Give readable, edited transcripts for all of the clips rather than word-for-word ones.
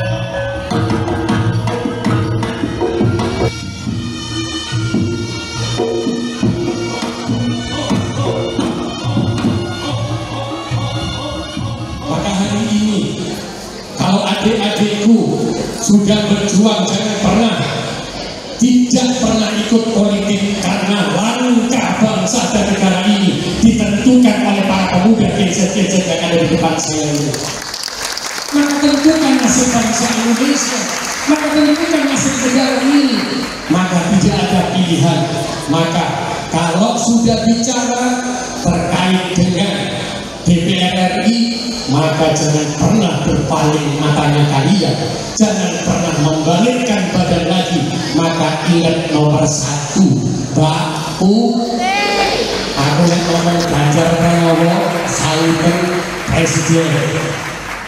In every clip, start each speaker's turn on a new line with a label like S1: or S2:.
S1: Maka hari ini kalau adik-adikku sudah berjuang, jangan pernah tidak pernah ikut politik, karena langkah bangsa dan negara ini ditentukan oleh para pemuda GZ-GZ yang ada di depan saya ini. Maka tentukan nasib bangsa Indonesia, maka tentukan nasib negara ini. Maka tidak ada pilihan. Maka kalau sudah bicara terkait dengan DPR RI, maka jangan pernah berpaling matanya kalian, jangan pernah membalikkan badan lagi. Maka ingat nomor satu, Bapu. Aku yang ngomong Ganjar Pranowo salutan presiden.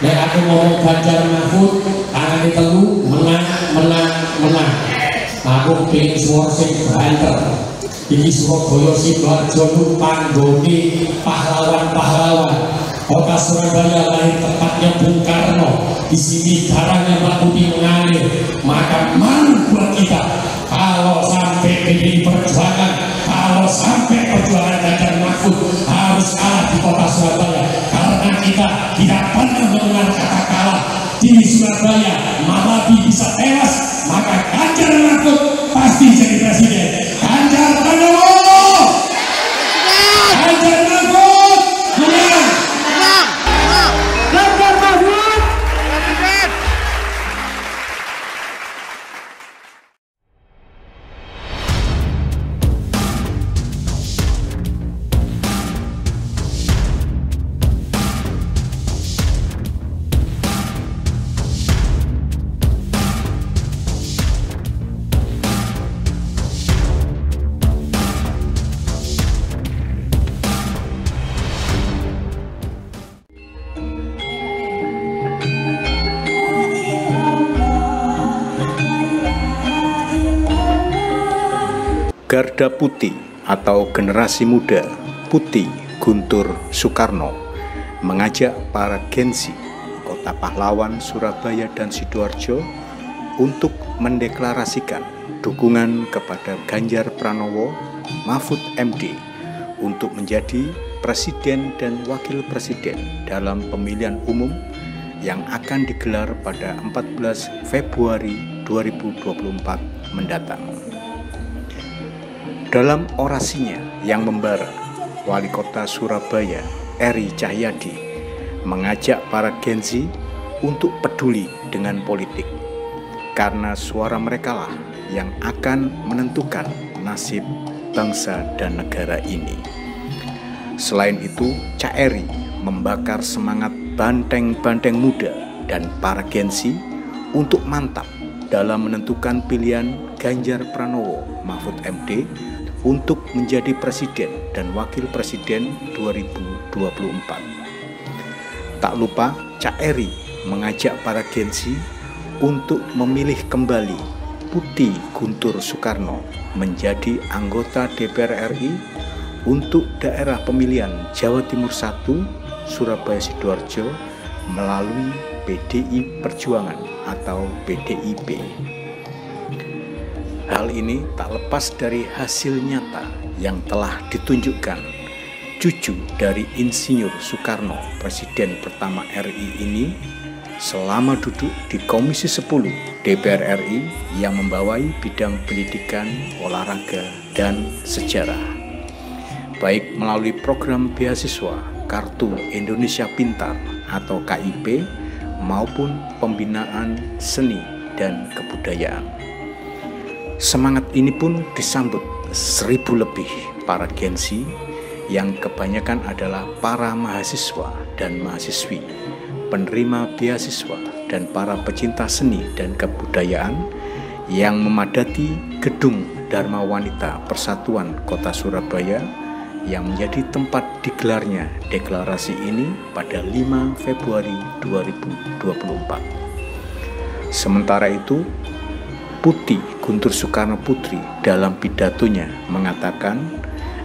S1: Nek aku ngomong Ganjar Mahfud, tangan telu menang. Aku pengen suara sing banter. Ini Surabaya Sidoarjo panggone pahlawan-pahlawan. Kota Surabaya lahir tepatnya Bung Karno. Di sini darahnya Mbak Putih mengalir. Maka malu buat kita kalau sampai PDI Perjuangan, kalau sampai perjuangan Ganjar Mahfud harus kalah di kota Surabaya. Karena kita tidak pernah mendengar kata kalah di Surabaya. Malabi bisa tewas, maka Ganjar Mahfud pasti jadi presiden. Ganjar Pranowo, Ganjar Mahfud menang. Ganjar Mahfud presiden.
S2: Garda Putih atau generasi muda Putih Guntur Soekarno mengajak para Gen Z kota pahlawan Surabaya dan Sidoarjo untuk mendeklarasikan dukungan kepada Ganjar Pranowo Mahfud MD untuk menjadi presiden dan wakil presiden dalam pemilihan umum yang akan digelar pada 14 Februari 2024 mendatang. Dalam orasinya yang membara, Wali Kota Surabaya Eri Cahyadi mengajak para Gen Z untuk peduli dengan politik, karena suara merekalah yang akan menentukan nasib bangsa dan negara ini. Selain itu, Cak Eri membakar semangat banteng-banteng muda dan para Gen Z untuk mantap dalam menentukan pilihan Ganjar Pranowo Mahfud MD untuk menjadi presiden dan wakil presiden 2024. Tak lupa, Cak Eri mengajak para Gen Z untuk memilih kembali Putih Guntur Soekarno menjadi anggota DPR RI untuk daerah pemilihan Jawa Timur 1 Surabaya Sidoarjo melalui PDI Perjuangan atau PDIP. Hal ini tak lepas dari hasil nyata yang telah ditunjukkan cucu dari Insinyur Soekarno, Presiden pertama RI ini, selama duduk di Komisi 10 DPR RI yang membawai bidang pendidikan, olahraga, dan sejarah. Baik melalui program beasiswa Kartu Indonesia Pintar atau KIP maupun pembinaan seni dan kebudayaan. Semangat ini pun disambut 1000 lebih para Gen Z yang kebanyakan adalah para mahasiswa dan mahasiswi, penerima beasiswa dan para pecinta seni dan kebudayaan yang memadati gedung Dharma Wanita Persatuan Kota Surabaya yang menjadi tempat digelarnya deklarasi ini pada 5 Februari 2024. Sementara itu, Putih Guntur Soekarno Putri dalam pidatonya mengatakan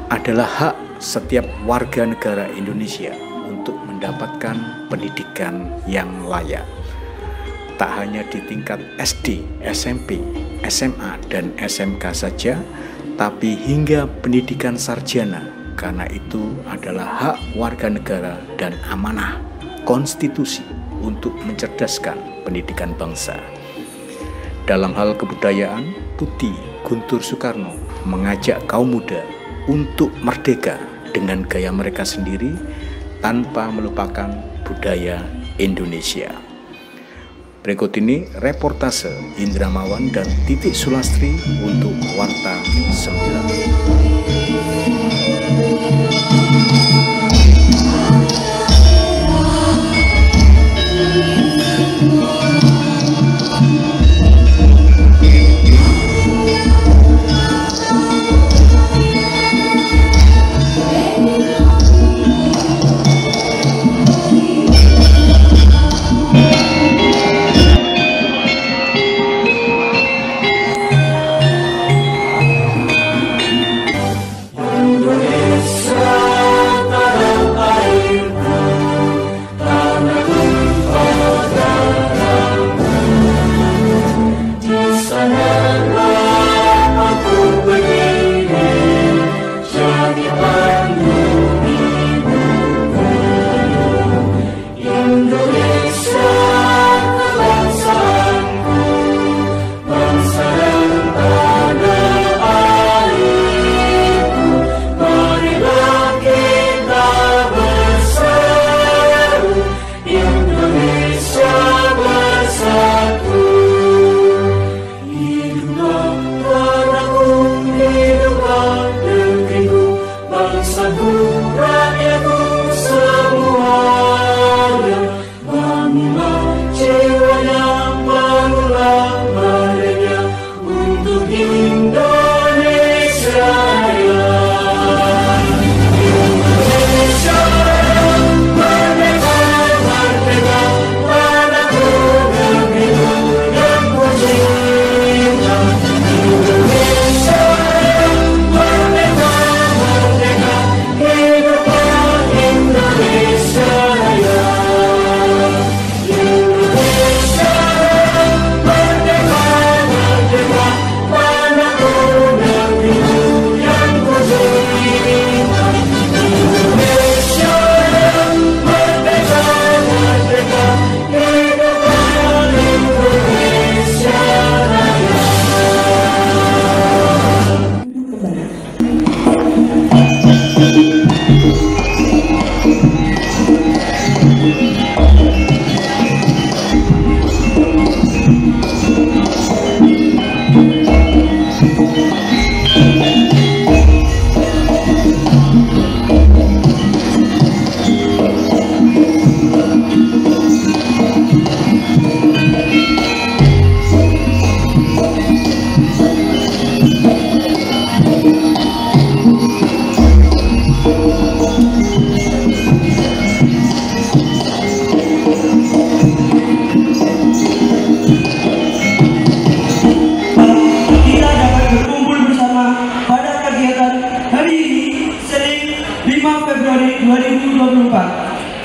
S2: adalah hak setiap warga negara Indonesia untuk mendapatkan pendidikan yang layak. tak hanya di tingkat SD, SMP, SMA, dan SMK saja, tapi hingga pendidikan sarjana, karena itu adalah hak warga negara dan amanah konstitusi untuk mencerdaskan pendidikan bangsa. Dalam hal kebudayaan, Putih Guntur Soekarno mengajak kaum muda untuk merdeka dengan gaya mereka sendiri tanpa melupakan budaya Indonesia. Berikut ini reportase Indramawan dan Titik Sulastri untuk Warta 9.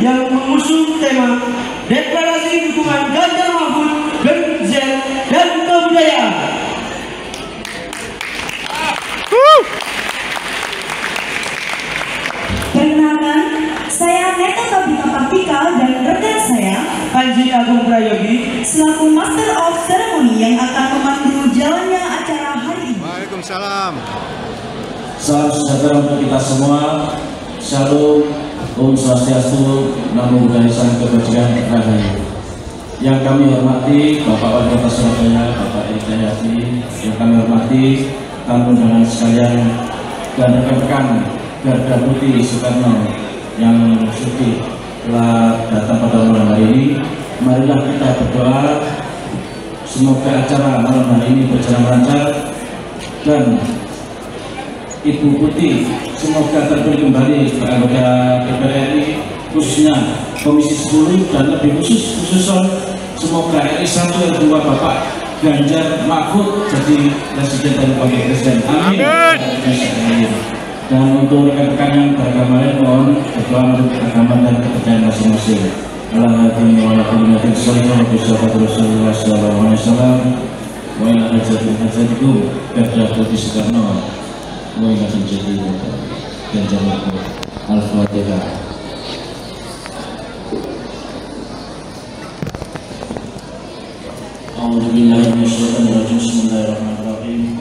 S3: yang mengusung tema Deklarasi Dukungan Ganjar Mahfud Gen dan Kebudayaan.
S4: Perkenalkan, saya Neta Kabita Praktikal dan rekan saya
S3: Panji Agung Prayogi
S4: selaku Master of Ceremony yang akan memandu jalannya acara hari ini.
S5: Waalaikumsalam.
S6: Salam sejahtera untuk kita semua. Shalom, Om Swastiastu, Namo Buddhaya, Salam Kebajikan Rahayu. Yang kami hormati Bapak Wali Kota Surabaya, Bapak Edi Cahyadi, yang kami hormati tamu undangan sekalian dan rekan-rekan Garda Putih Soekarno yang telah datang pada malam hari ini. Marilah kita berdoa semoga acara malam hari ini berjalan lancar dan Ibu Putih semoga terpilih kembali sebagai anggota DPR RI, khususnya Komisi 10 dan lebih khususnya semoga RI 1 dan 2 Bapak Ganjar Mahfud jadi presiden dan wakil presiden. Amin. Dan untuk rekan-rekan yang beragama lain mohon berdoa menurut agama dan kepercayaan masing-masing. ala hadirin wa ala kalimatin shalihah bi syafaat Rasulullah sallallahu alaihi wasallam wa ila hajatikum Garda Putih Soekarno wa ila hajati Ganjar Mahfud. Al-Fatihah. A'udzubillahi minasyaitonir rajim. Bismillahirrahmanirrahim.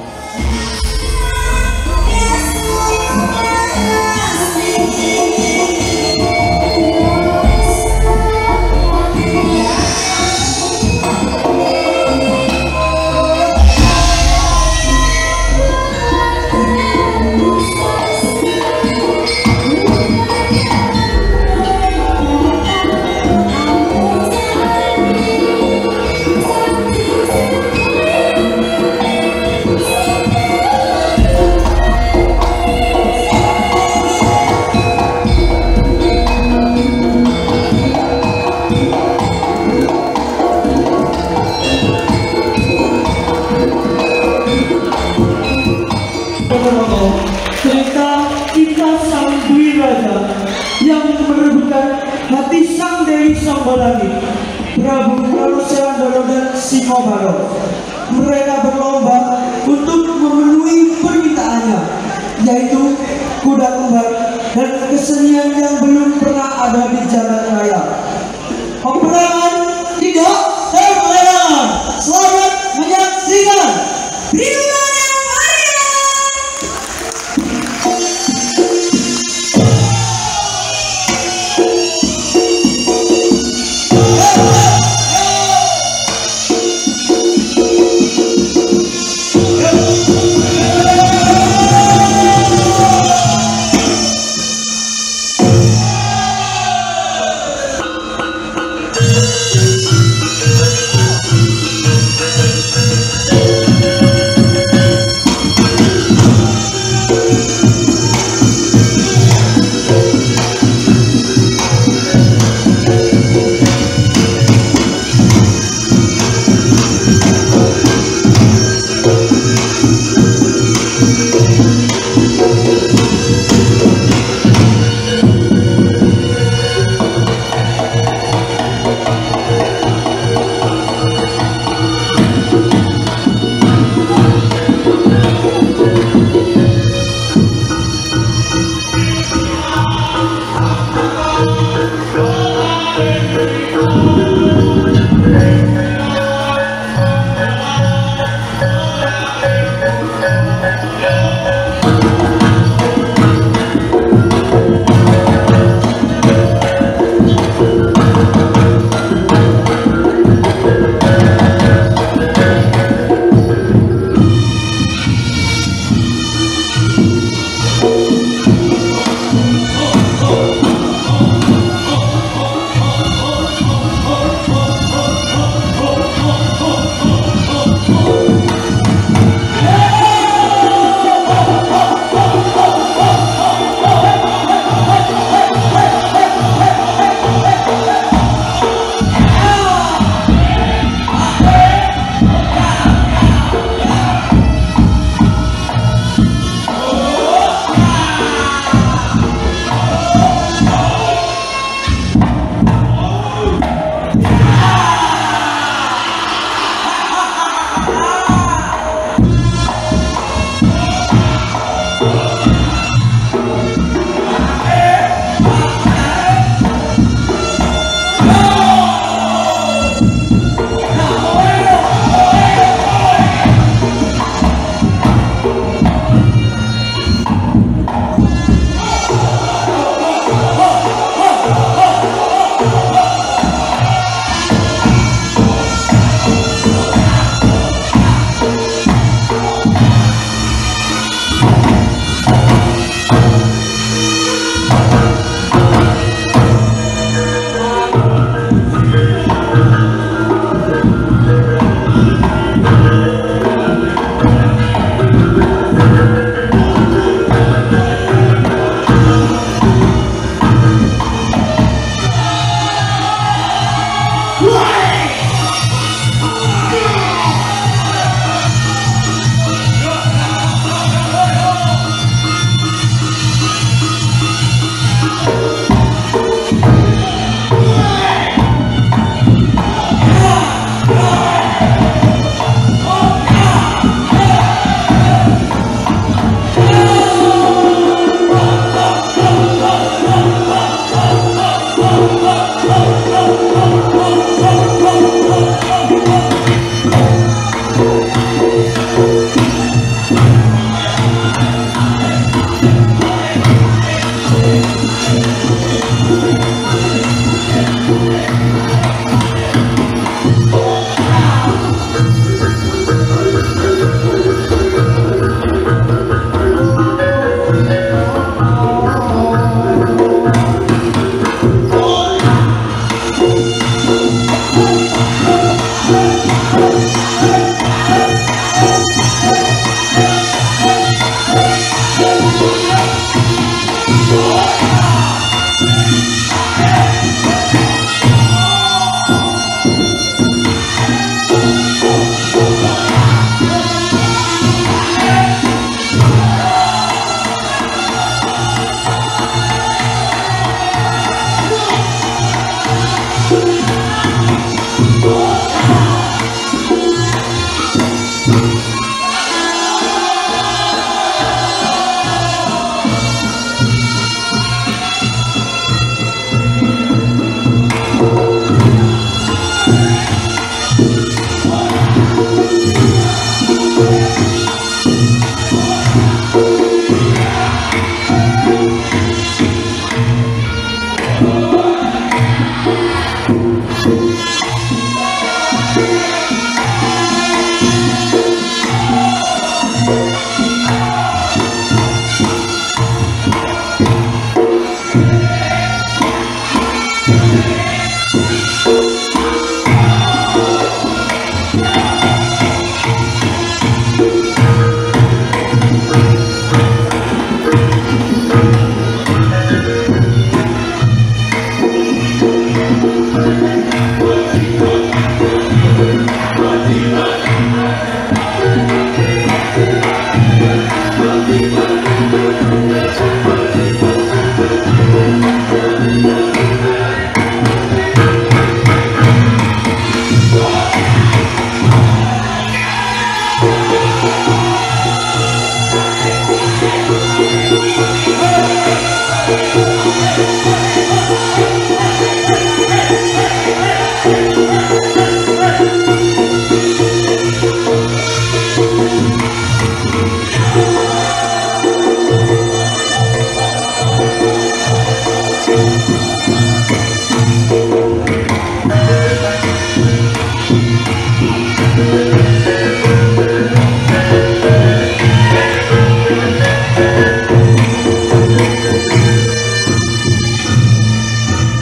S3: Cerita kisah sang Dwi Raja yang merebutkan hati sang Dewi Sambalani, Prabu Pranuselandoro dan Singobaro. Mereka berlomba untuk memenuhi permintaannya, yaitu kuda kembar dan kesenian yang belum pernah ada di jalan raya. Peperangan tidak terelakkan. Selamat menyaksikan.
S5: Yeah.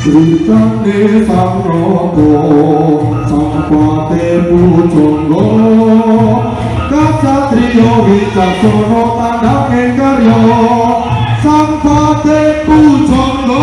S5: Rutane samroto sampate pujangga kasatriya wicaksono tandhange karya sampate pujangga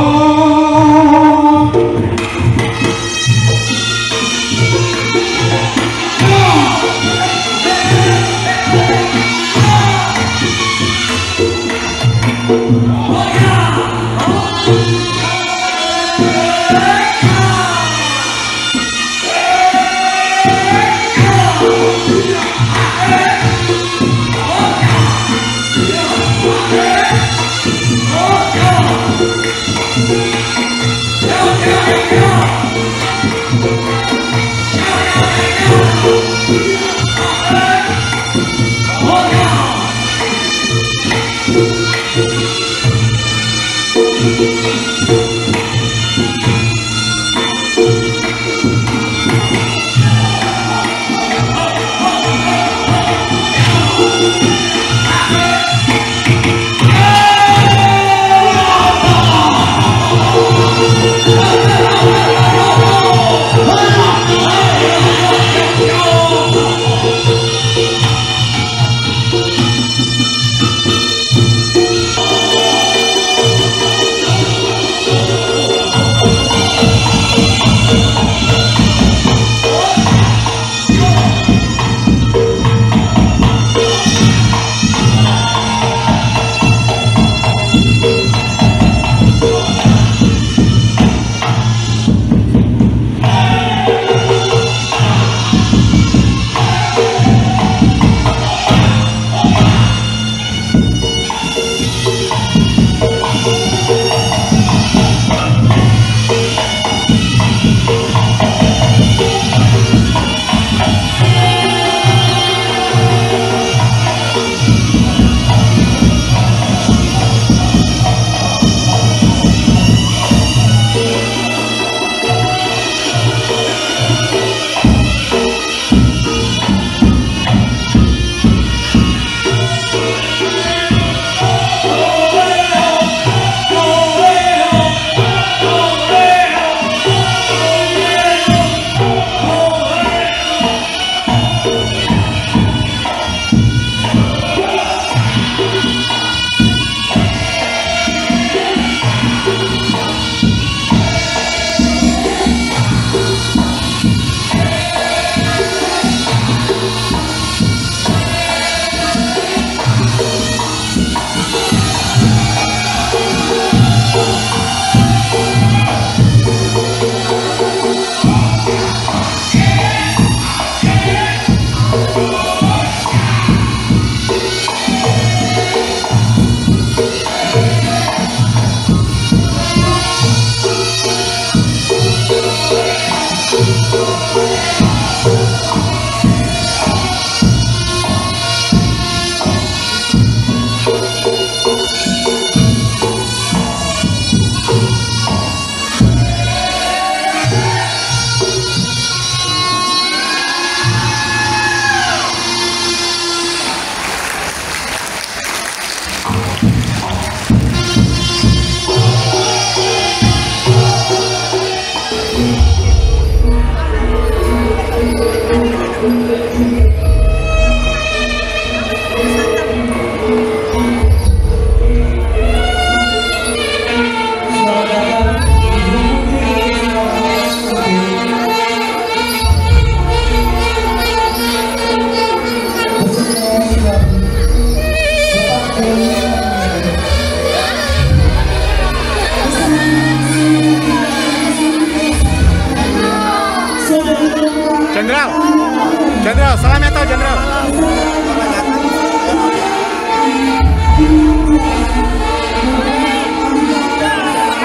S2: Jenderal, salam metal Jenderal.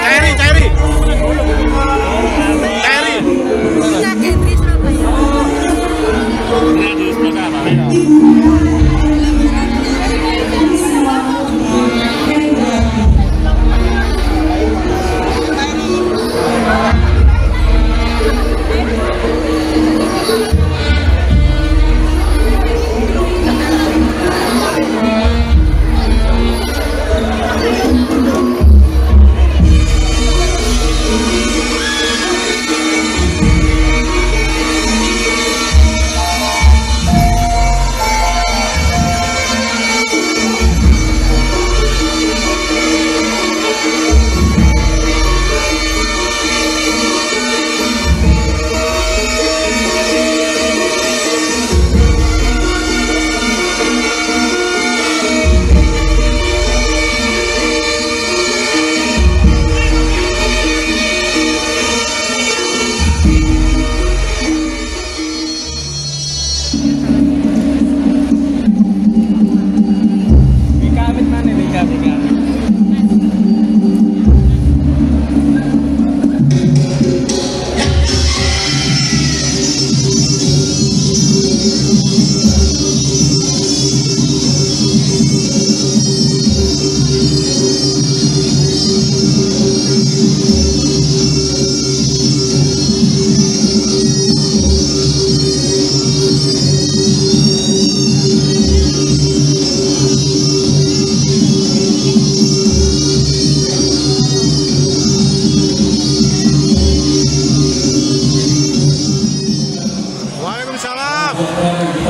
S2: Cairi. Cairi.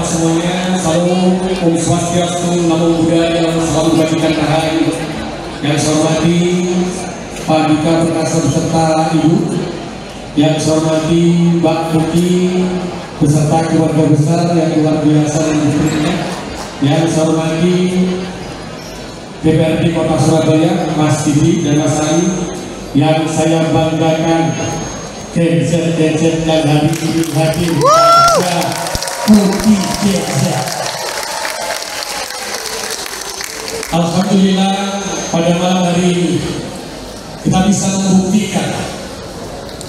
S1: Bapak semuanya, salam Om Swastiastu, Namo Buddhaya, selalu bagikan rahayu. Yang saya hormati Pak Dika Perkasa beserta Ibu, yang saya hormati Mbak Putih beserta keluarga besar yang luar biasa dan istrinya, yang saya hormati DPRD Kota Surabaya, Mas Didi dan Mas Ali, yang saya banggakan Gen-Z yang hari ini hadir pada Putih Gen-Z. Alhamdulillah pada malam hari ini kita bisa membuktikan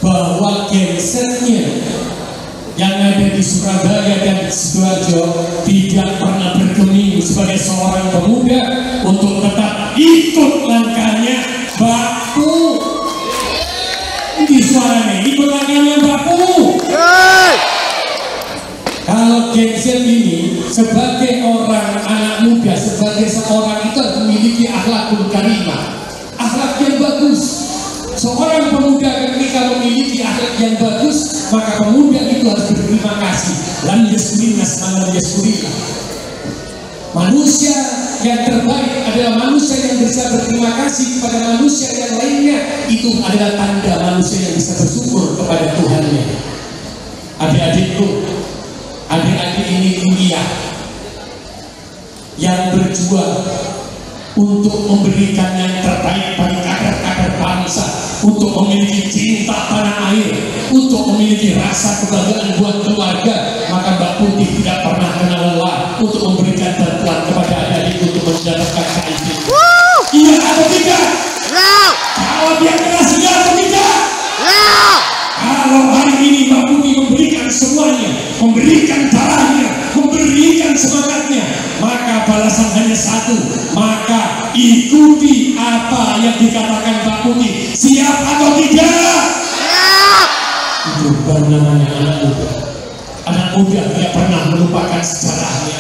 S1: bahwa Gen-Z-nya yang ada di Surabaya dan Sidoarjo tidak pernah bergeming sebagai seorang pemuda untuk tetap ikut langkahnya Mbak Pu. Di suaranya ikut langkahnya Mbak Pu. Kalau Gen-Z ini sebagai orang anak muda, sebagai seorang itu memiliki akhlakul karimah, akhlak yang bagus. Seorang pemuda ketika memiliki akhlak yang bagus, maka pemuda itu harus berterima kasih. Lam yaskurina sama yaskurina. Manusia yang terbaik adalah manusia yang bisa berterima kasih kepada manusia yang lainnya. Itu adalah tanda manusia yang bisa bersyukur kepada Tuhannya. Adik-adikku, adik-adik ini mulia yang berjuang untuk memberikan yang terbaik bagi kader-kader bangsa, untuk memiliki cinta tanah air, untuk memiliki rasa kebanggaan buat keluarga. Maka Mbak Putih tidak pernah kenal lelah untuk memberikan bantuan kepada adik-adik untuk mendapatkan KIP. Iya atau tidak? Kalau dia keras iya atau tidak? Kalau hari ini Mbak Putih memberikan semuanya, memberikan darahnya, memberikan semangatnya, maka balasan hanya satu. Maka ikuti apa yang dikatakan Mbak Putih. Siap atau tidak? Siap. Itu baru namanya anak muda. Anak muda tidak pernah melupakan sejarahnya.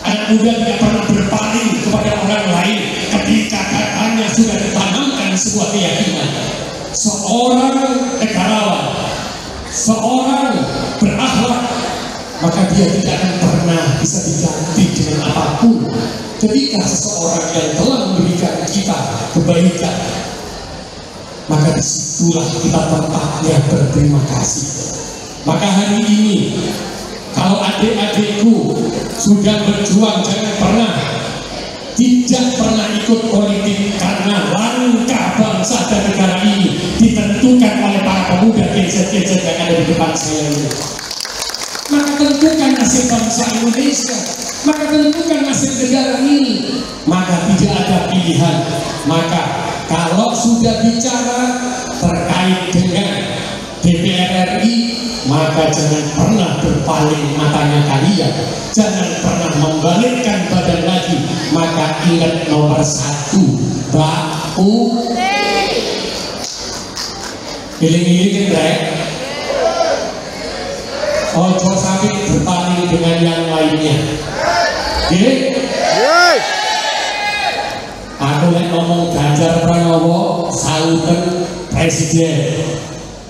S1: Anak muda tidak pernah berpaling kepada orang lain ketika katanya sudah ditanamkan sebuah keyakinan. Seorang negarawan, seorang berakhlak, maka dia tidak akan pernah bisa diganti dengan apapun. Ketika seseorang yang telah memberikan kita kebaikan, maka disitulah kita tempatnya berterima kasih. Maka hari ini, kalau adik-adikku sudah berjuang, jangan pernah tidak pernah ikut politik, karena langkah bangsa dan negara ini ditentukan oleh para pemuda Gen-Z yang ada di depan saya ini. Maka tentukan nasib bangsa Indonesia, maka tentukan nasib negara ini. Maka tidak ada pilihan. Maka kalau sudah bicara terkait dengan DPR RI, maka jangan pernah berpaling matanya kalian, jangan pernah membalikkan badan lagi. Maka ingat nomor satu, Mbak Putih. Iling-iling rek. Ojo sampai berpaling dengan yang lainnya. Oke? Aku lek ngomong Ganjar Pranowo, sauten presiden.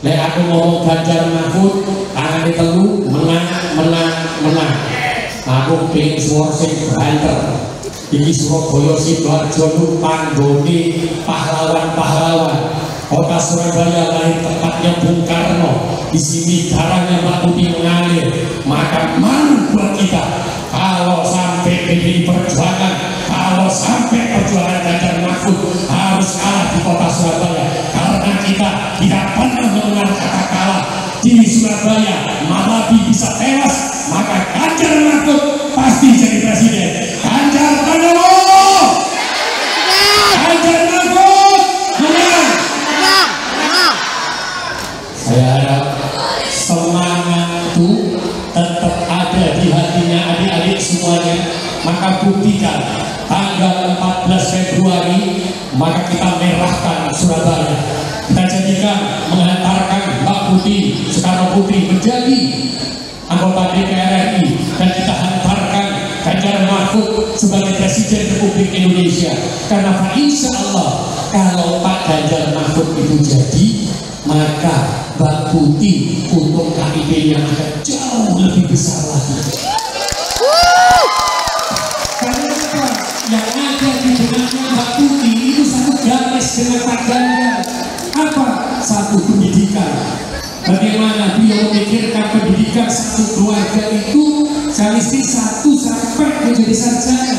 S1: Lek aku ngomong Ganjar Mahfud, tangan telu menang. Aku pengen suara sing banter. Ini Surabaya Sidoarjo panggone pahlawan-pahlawan. Kota Surabaya lahir tempatnya Bung Karno. Di sini darahnya Mbak Putih mengalir. Maka malu buat kita kalau sampai PDI Perjuangan, kalau sampai perjuangan Ganjar Mahfud harus kalah di Kota Surabaya, karena kita tidak pernah mendengar kata kalah. Di Surabaya Malabi bisa tewas, maka Ganjar Mahfud pasti jadi presiden. Ganjar Pranowo, Ganjar Mahfud menang. Saya harap semangat itu tetap ada di hatinya adik-adik semuanya. Maka buktikan tanggal 14 Februari, maka kita merahkan Surabaya. Kita jadikan menghantarkan Mbak Putih, Soekarno Putri menjadi anggota DPR RI, dan kita hantarkan Ganjar Mahfud sebagai Presiden Republik Indonesia. Karena insya Allah kalau Pak Ganjar Mahfud itu jadi, maka Mbak Putih untuk KIP yang akan jauh lebih besar lagi. satu sampai menjadi sarjana.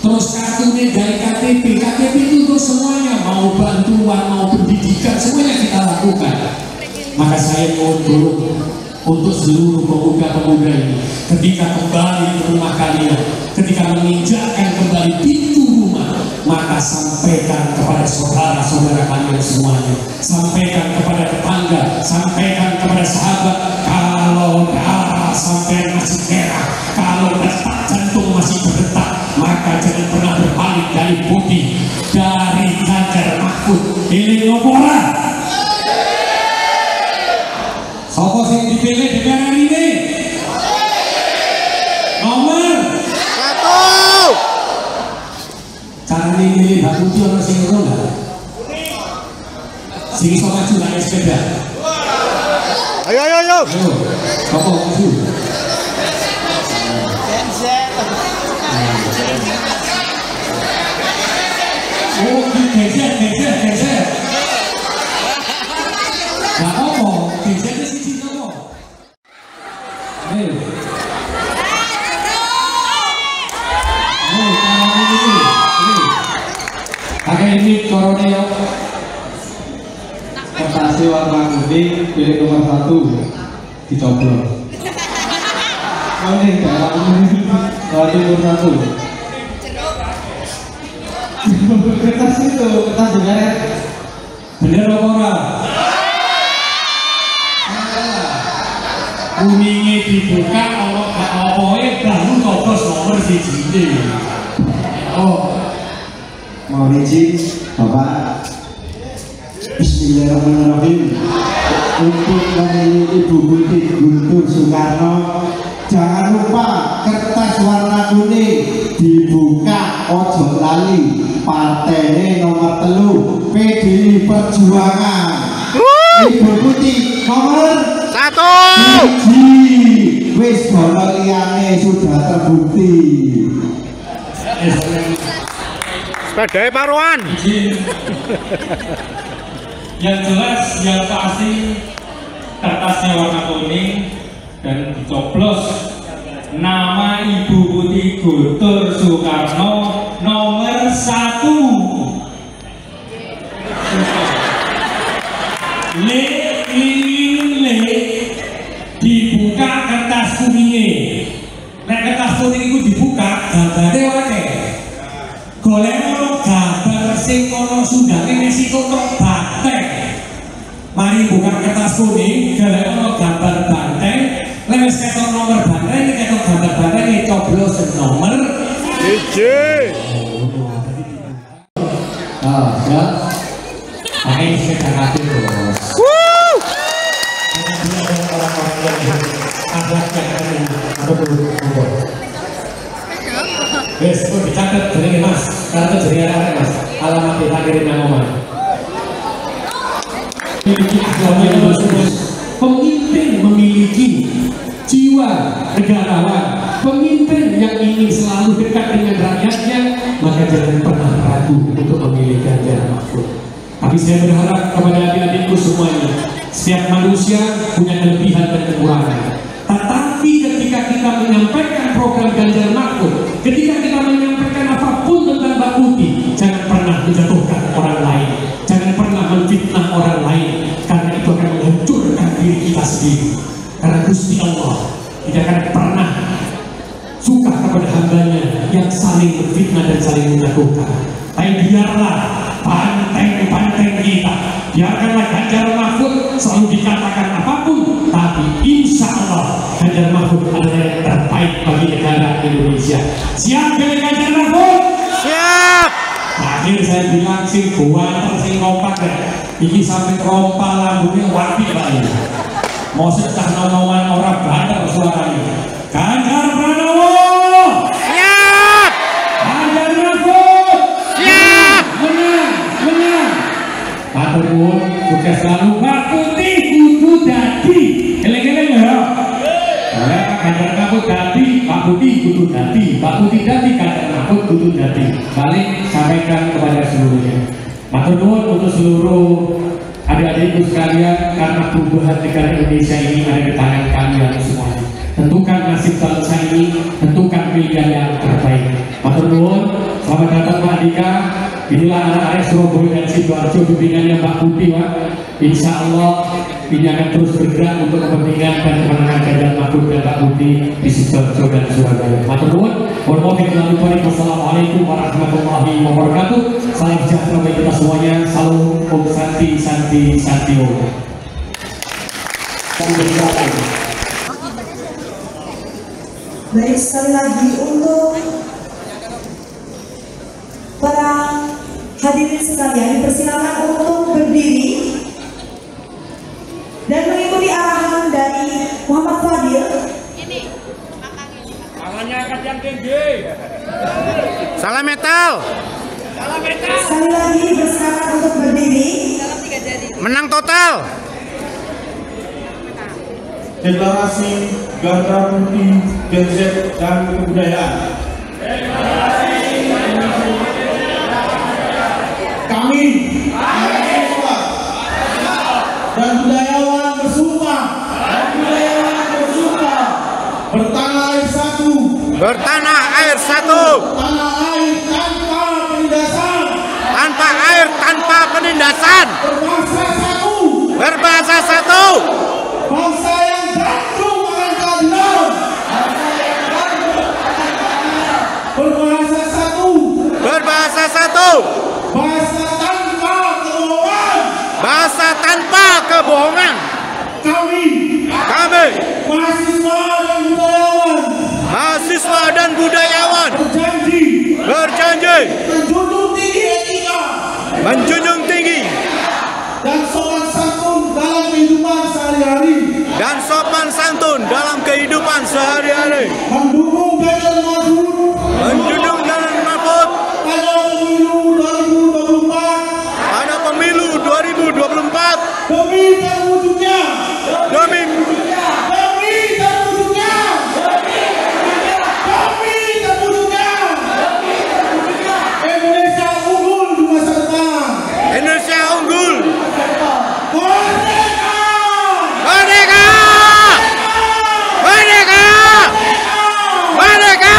S1: Terus kartunya dari KTP itu untuk semuanya, mau bantuan, mau pendidikan, semuanya kita lakukan. Maka saya mohon untuk seluruh pemuda-pemuda ini, ketika kembali ke rumah kalian, ketika menginjakkan kembali pintu rumah, maka sampaikan kepada saudara-saudara kalian semuanya, sampaikan kepada tetangga, sampaikan kepada sahabat, kalau darah sampai masih merah, kalau detak jantung masih berdetak, maka jangan pernah berpaling dari putih, dari Ganjar Mahfud. Ini ngopora sopo sing dipilih DPR ini? Nomor 1. Caranya milih Mbak Putih orang sing ngono enggak? Sing iso maju naik sepeda.
S5: Ayo.
S1: Sopo maju? Oh, geser. Gak apa, gesernya siji nopo. Ayo. Pakai ini corona ya. Kertasnya warna kuning, pilih nomor 1, dicoblos. Oh ini daerah ini, nomor 1. Kertas itu, kertas juga. Bener apa orang? Kuningnya dibuka, Allah gak apa-apa, baru coblos nomor siji. Oh,
S3: Mohon izin Bapak, Bismillahirrahmanirrahim, untuk memilih Ibu Putih Guntur Soekarno, jangan lupa kertas warna kuning dibuka, ojo lali partai nomor 3 PDI Perjuangan. Ibu Putih nomor 1. Wis bola liyane sudah terbukti.
S5: Sepeda paruan.
S6: Yang jelas, yang pasti kertasnya warna kuning dan dicoblos nama Ibu Putih Guntur Soekarno nomor 1. Le dibuka kertas kuningnya. Nek kertas kuning itu dibuka, gambare wae. Golekno gambar sing ana sundane nesi kotok banteng. Mari buka kertas kuning, golekno gambar banteng. Lek wis ketok nomor banteng, ketok gambar banteng, coblos nomor
S5: 1.
S1: Ah, ya. Pakai sepeda kaki bos. Wes, kok dicatat jenenge Mas, kartu jenenge arek Mas. Alamat kita kirim nang omah. Memiliki agama yang bagus. Pemimpin memiliki jiwa negarawan. Pemimpin yang ingin selalu dekat dengan rakyatnya, maka jangan pernah ragu untuk memilih Ganjar Mahfud. Tapi saya berharap kepada adik-adikku semuanya, setiap manusia punya kelebihan dan kekurangan. Tetapi ketika kita menyampaikan program Ganjar Mahfud, ketika kita menyampaikan apapun tentang Mbak Putih, jangan pernah menjatuhkan orang lain, jangan pernah menfitnah orang lain, karena itu akan menghancurkan diri kita sendiri. Karena Gusti Allah tidak akan pernah suka kepada hambanya yang saling menfitnah dan saling menjatuhkan. Tapi biarlah banteng-banteng kita, biarkanlah Ganjar Mahfud selalu dikatakan apapun, tapi insya Allah Ganjar Mahfud adalah yang terbaik bagi negara Indonesia. Siap pilih Ganjar Mahfud?
S5: Siap.
S1: Akhir saya bilang sing gua sing kompak deh. Iki sampai rompa lambungnya wapi lagi. Mau secah nomongan orang bandar suaranya. Ganjar Pranowo.
S5: Siap.
S1: Ganjar Mahfud.
S5: Siap.
S1: Menang. Matur nuwun, sukses selalu. Mbak Putih kudu dadi. Eling-eling ya. Ganjar Mahfud dadi, Pak Putih kudu dadi. Pak Putih dadi, Ganjar Mahfud kudu dadi. Balik sampaikan kepada seluruhnya. Matur nuwun untuk seluruh adik-adikku sekalian, karena perubahan negara Indonesia ini ada di tangan kalian semuanya. tentukan nasib bangsa ini, tentukan pilihan yang terbaik. Matur nuwun, selamat datang Pak Andika. Inilah anak-anak Surabaya dan Sidoarjo bimbingannya Pak Budi, Pak. Insya Allah ini akan terus bergerak untuk kepentingan dan kemenangan Ganjar Mahfud dan Pak Budi di Sidoarjo dan Surabaya. Matur nuwun, wassalamualaikum warahmatullahi wabarakatuh. Salam sejahtera bagi kita semuanya. Salam Om Santi Santi Santio.
S4: Baik, sekali lagi untuk para hadirin sekalian dipersilakan untuk berdiri dan mengikuti arahan dari Muhammad Fadil.
S5: Tangannya angkat yang tinggi. Salam metal.
S4: Sekali lagi dipersilakan untuk berdiri.
S5: Menang total.
S3: Deklarasi Ganda Putih Gen Z dan Kebudayaan. Kami mahasiswa dan budayawan bersumpah bertanah air satu,
S5: Bertanah air satu.
S3: tanah air tanpa penindasan,
S5: Tanpa air tanpa penindasan.
S3: berbangsa satu,
S5: Berbahasa satu.
S3: bangsa yang gandrung akan keadilan, berbahasa satu,
S5: Berbahasa satu.
S3: bahasa tanpa kebohongan.
S5: Bahasa tanpa kebohongan.
S3: Kami
S5: Kami
S3: mahasiswa dan budayawan
S5: berjanji
S3: menjunjung tinggi etika
S5: menjunjung tinggi
S3: dan sopan santun dalam kehidupan sehari-hari,
S5: dan sopan santun dalam kehidupan sehari-hari,
S3: mendukung Ganjar Mahfud
S5: menjunjung Ganjar Mahfud
S3: pada pemilu 2024
S5: pada pemilu 2024
S3: demi terwujudnya Indonesia unggul di masa depan.
S5: Indonesia unggul.
S3: Merdeka!
S5: Merdeka! Merdeka! Merdeka!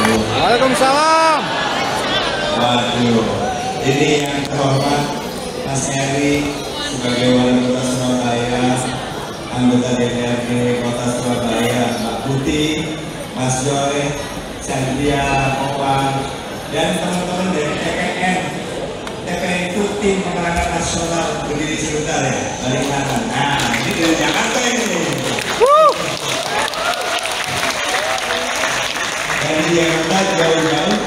S5: Waalaikumsalam.
S7: Waduh, ini yang terhormat Mas Eri sebagai wali kota Surabaya, anggota DPRD Kota Surabaya, Mbak Putih, Mas Joy, Sandia, Owan, dan teman-teman dari TPN. TPN itu tim pemenangan nasional, berdiri sebentar ya, balik kanan. Nah, ini dari Jakarta ini. Dari Jakarta jauh-jauh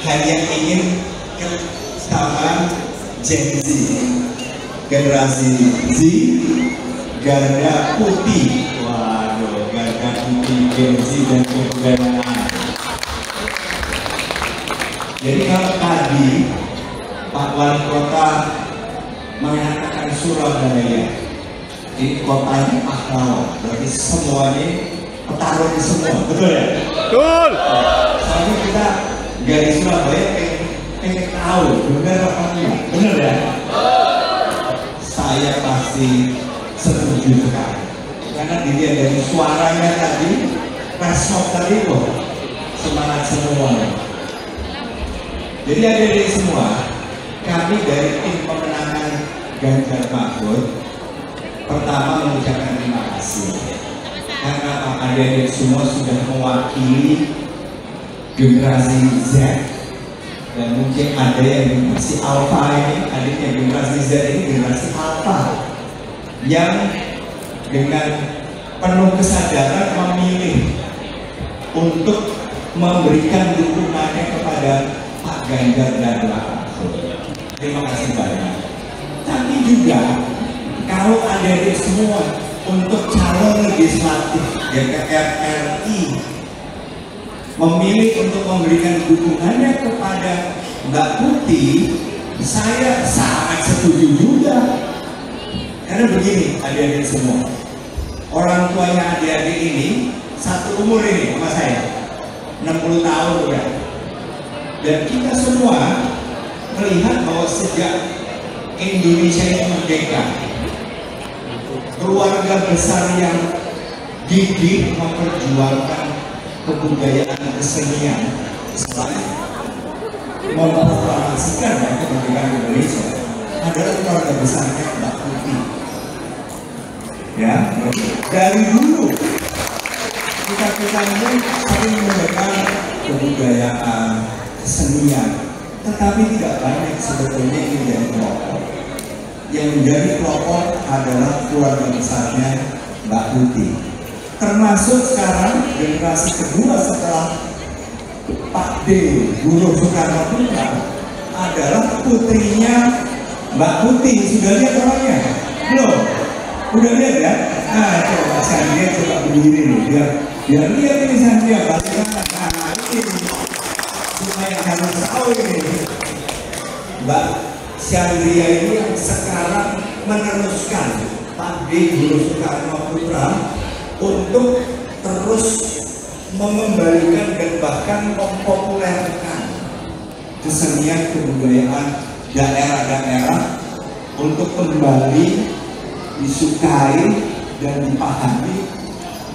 S7: hanya ingin sama Gen Z, generasi Z, Garda Putih. Waduh, Garda Putih, Gen Z dan kebudayaan. Jadi kalau tadi Pak Wali Kota mengatakan Surabaya ini kotanya pahlawan, berarti semuanya petarung semua, betul ya?
S5: Betul.
S7: Soalnya kita dari Surabaya pengen tahu benar apa enggak, benar ya? saya pasti setuju sekali. Karena dilihat dari suaranya tadi, respon tadi kok semangat semua. Jadi adik-adik semua, kami dari tim pemenangan Ganjar Mahfud pertama mengucapkan terima kasih karena adik-adik semua sudah mewakili generasi Z, dan mungkin ada yang generasi Alpha ini, adiknya generasi Z ini generasi Alpha yang dengan penuh kesadaran memilih untuk memberikan dukungannya kepada Pak Ganjar dan Pak Mahfud. Terima kasih banyak. Tapi juga kalau adik-adik semua untuk calon legislatif DPR RI memilih untuk memberikan dukungannya kepada Mbak Putih, saya sangat setuju juga. Karena begini adik-adik semua, orang tuanya adik-adik ini satu umur ini sama saya, 60 tahun udah. Dan kita semua melihat bahwa sejak Indonesia ini merdeka, keluarga besar yang gigih memperjuangkan kebudayaan kesenian selain memproklamasikan kemerdekaan Indonesia adalah keluarga besarnya Mbak Putih. Ya, dari dulu kita ini sering mendengar kebudayaan kesenian, tetapi tidak banyak sebetulnya yang menjadi pelopor. Yang menjadi pelopor adalah keluarga besarnya Mbak Putih. Termasuk sekarang generasi kedua setelah Pak D. Guru Soekarno Putra adalah putrinya Mbak Putih. Sudah lihat orangnya? Belum? Udah lihat ya? Nah, coba Sandia coba berdiri nih, biar lihat ini Sandia balik kanan. Nah, ini supaya harus tahu ini Mbak Sandia ini yang sekarang meneruskan Pak D. Guru Soekarno Putra untuk terus mengembalikan dan bahkan mempopulerkan kesenian kebudayaan daerah-daerah untuk kembali disukai dan dipahami,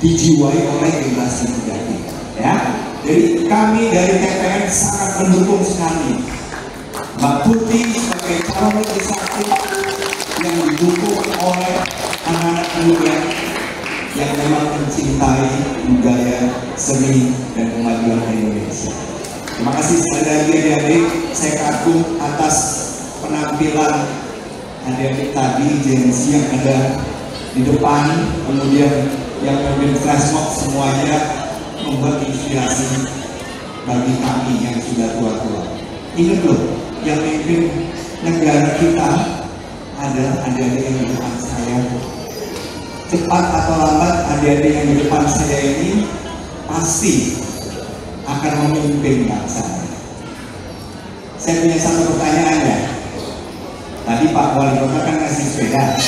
S7: dijiwai oleh generasi muda kita. Ya, jadi kami dari TPN sangat mendukung sekali Mbak Putih sebagai calon legislatif yang didukung oleh anak-anak muda yang memang mencintai budaya, seni, dan kemajuan Indonesia. Terima kasih sekali lagi adik-adik, saya kagum atas penampilan adik-adik tadi, jensi yang ada di depan, kemudian yang memimpin flash mob semuanya membuat inspirasi bagi kami yang sudah tua-tua. Ingat loh, yang memimpin negara kita adalah adik-adik yang di depan saya. Cepat atau lambat adik-adik yang di depan saya ini pasti akan memimpin bangsa. Saya punya satu pertanyaan ya. Tadi Pak Wali Kota kan kasih sepeda,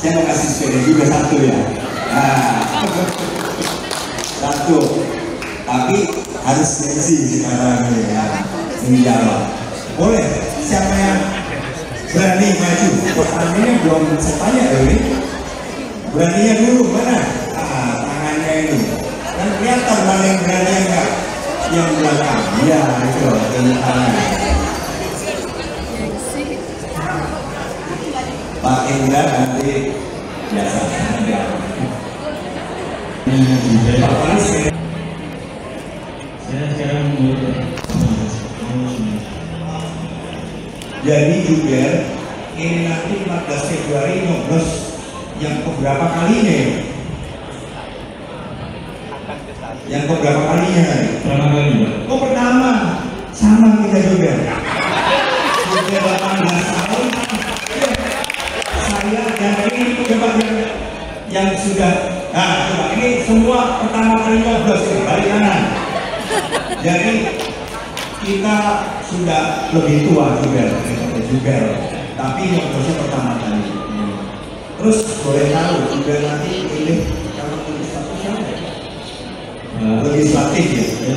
S7: saya mau kasih sepeda juga satu ya. Nah, satu, tapi harus sensi sekarang ya. Menjawab. Boleh? Siapa yang berani maju? Pertanyaannya belum saya tanya ini. Beraninya dulu mana? Tangannya ini. Kan kelihatan mana yang berani enggak? Yang belakang. Ya itu, ini tangan. Pak Indra nanti biasa. Pak Paris.
S6: Saya sekarang
S7: Jadi juga ini nanti 14 Februari nyoblos yang keberapa kalinya ya? Yang keberapa kalinya?
S6: pertama kali Pak.
S7: Oh pertama, sama kita juga. Sudah 18 tahun. Saya dan ini coba yang sudah. Nah coba ini semua pertama kali nyoblos ini balik kanan. Jadi kita sudah lebih tua juga, tapi nyoblosnya pertama kali. Terus boleh tahu juga nanti pilih kalau legislatif siapa? Legislatif ya.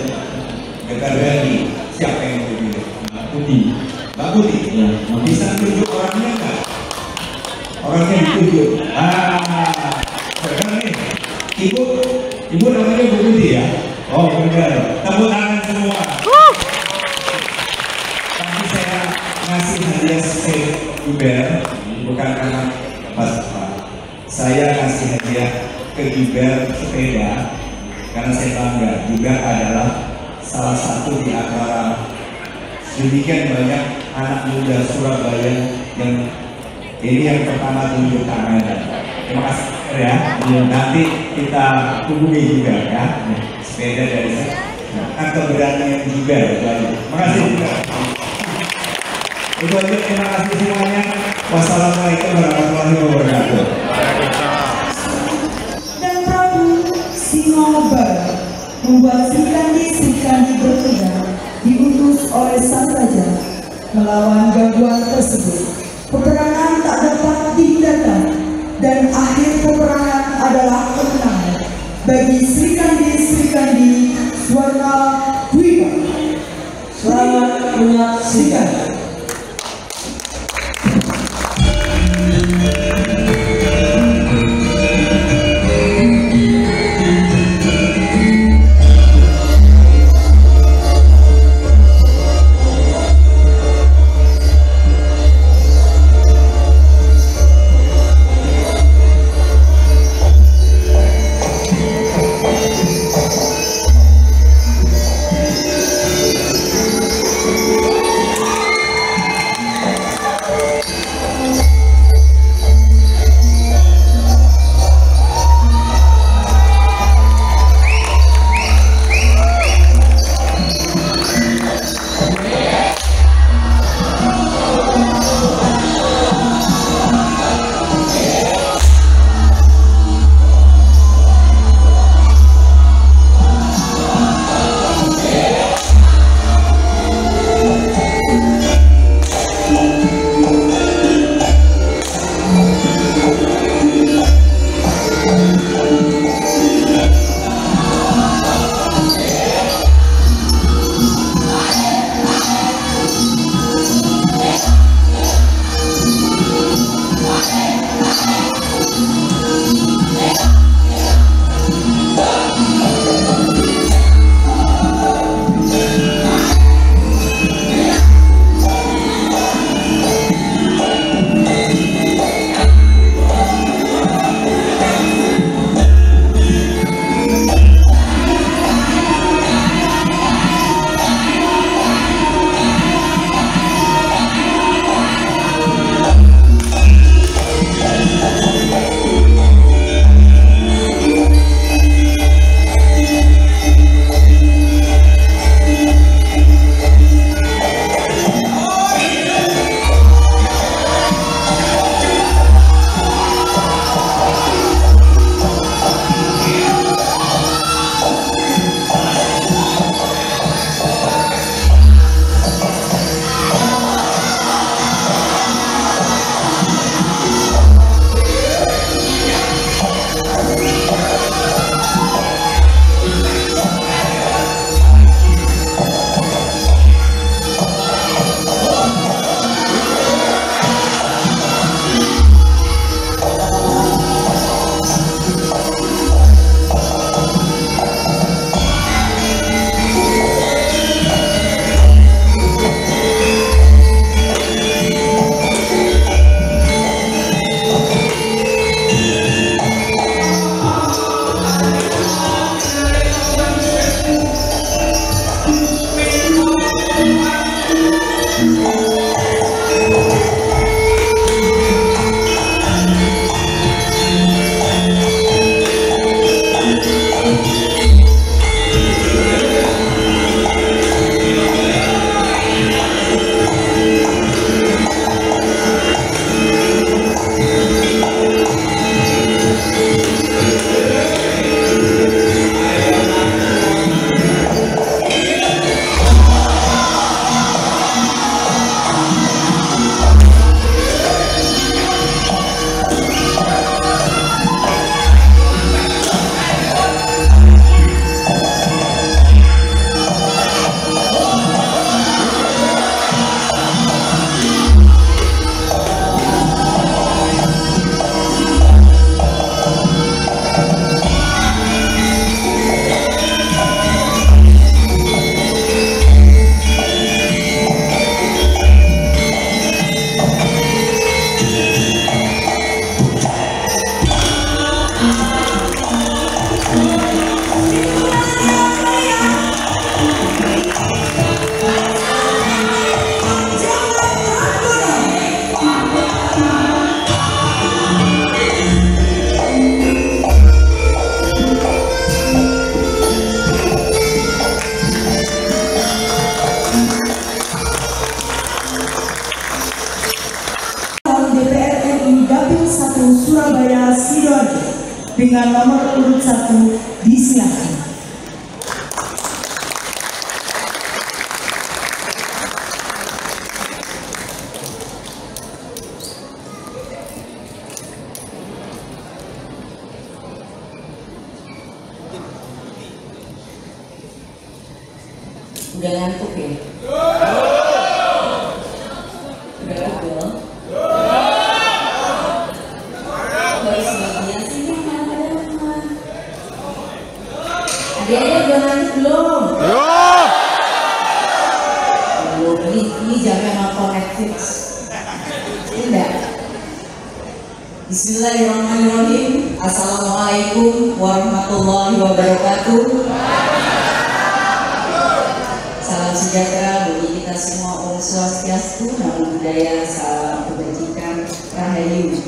S7: DPR RI siapa yang dipilih?
S6: Mbak Putih.
S7: Mbak Putih.
S6: Ya,
S7: Bisa tunjuk orangnya nggak? Orangnya ditunjuk. Benar nih. Ibu namanya Bu Budi ya? Oh benar. Tepuk tangan semua. Tapi saya ngasih hadiah Giber bukan karena Pak. Saya kasih hadiah ke Giber sepeda karena saya bangga juga adalah salah satu di antara sedemikian banyak anak muda Surabaya yang ini yang pertama tunjuk kamera. Terima kasih ya. Nanti kita hubungi juga ya. Sepeda dari saya. Kan keberanian juga. Terima kasih juga. Itu aja, terima kasih semuanya. Wassalamualaikum warahmatullahi wabarakatuh.
S4: Dan Prabu Singobar membuat Srikandi berbeda diutus oleh sang raja melawan gangguan tersebut. Peperangan tak dapat dihindarkan dan akhir peperangan adalah kemenangan bagi Srikandi Swarna Dwipa. Selamat menyaksikan. dengan nomor urut 1 disilakan.
S8: Udah ngantuk ya? Udah pegel? Baru sebagian sih yang kadang-kadang. Adik-adik udah ngantuk belum? Belum, ini jamnya nonton Netflix. Tidak. Bismillahirrahmanirrahim. Assalamualaikum warahmatullahi wabarakatuh. Salam sejahtera bagi kita semua. Om Swastiastu, Namo Buddhaya, salam kebajikan, Rahayu.